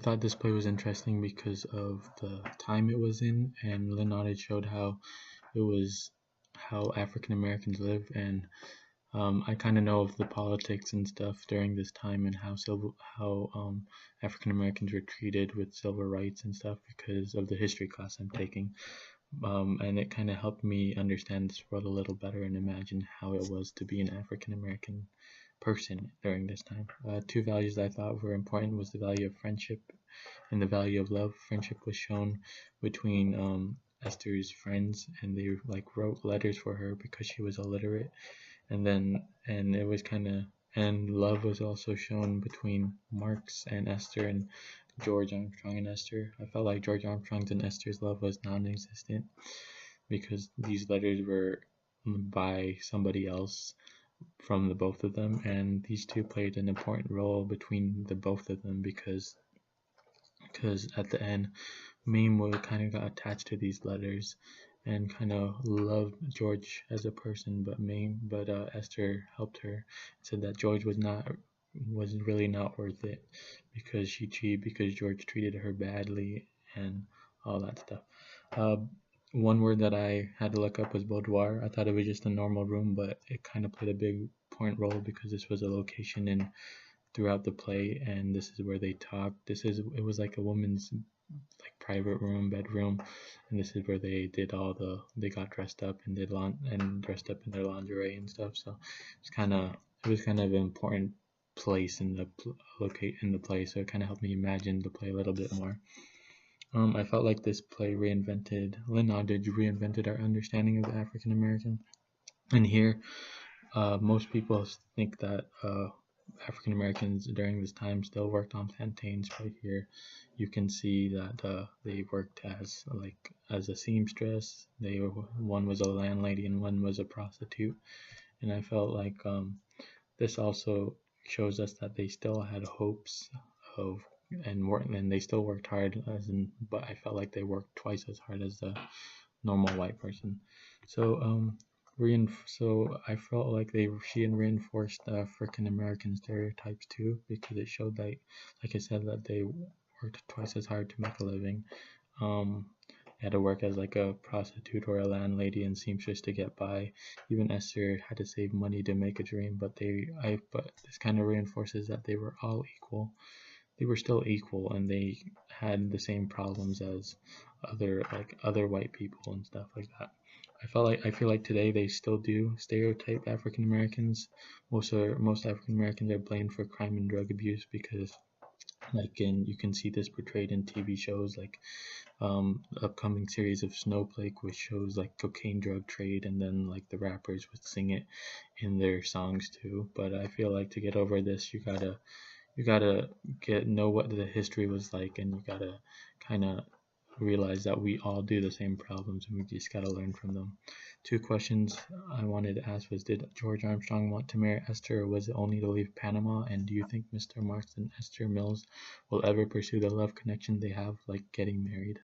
thought this play was interesting because of the time it was in, and Leonardo showed how it was how African Americans live, and I kind of know of the politics and stuff during this time and how African Americans were treated with civil rights and stuff because of the history class I'm taking. And it kind of helped me understand this world a little better and imagine how it was to be an African American person during this time. Two values that I thought were important was the value of friendship and the value of love. Friendship was shown between Esther's friends, and they like wrote letters for her because she was illiterate, and it was kind of, and love was also shown between Mark's and Esther, and George Armstrong and Esther. I felt like George Armstrong's and Esther's love was non-existent because these letters were by somebody else from the both of them, and these two played an important role between the both of them because at the end, Mame would kind of got attached to these letters and kind of loved George as a person, but Esther helped her, said that George was really not worth it because because George treated her badly and all that stuff. One word that I had to look up was boudoir. I thought it was just a normal room, but it kind of played a big important role because this was a location in throughout the play, and this is where they talked. It was like a woman's like private room, bedroom, and this is where they got dressed up and dressed up in their lingerie and stuff. So it was kind of an important place in the play, so it kind of helped me imagine the play a little bit more. I felt like this play reinvented our understanding of the African American. And here, most people think that African Americans during this time still worked on plantains. Right here, you can see that they worked as a seamstress. One was a landlady and one was a prostitute. And I felt like this also shows us that they still had hopes of and they still worked hard, but I felt like they worked twice as hard as the normal white person. So so I felt like she reinforced the African American stereotypes too, because it showed like I said, that they worked twice as hard to make a living. They had to work as like a prostitute or a landlady and seamstress to get by. Even Esther had to save money to make a dream, but this kind of reinforces that they were all equal. They were still equal, and they had the same problems as other white people and stuff like that. I feel like today they still do stereotype African Americans. Most African Americans are blamed for crime and drug abuse because you can see this portrayed in TV shows like the upcoming series of Snowflake, which shows like cocaine drug trade, and then like the rappers would sing it in their songs too. But I feel like to get over this, you gotta know what the history was like, and you gotta kind of realize that we all do the same problems, and we just gotta learn from them. Two questions I wanted to ask was, did George Armstrong want to marry Esther, or was it only to leave Panama? And do you think Mr. Marks and Esther Mills will ever pursue the love connection they have, like getting married?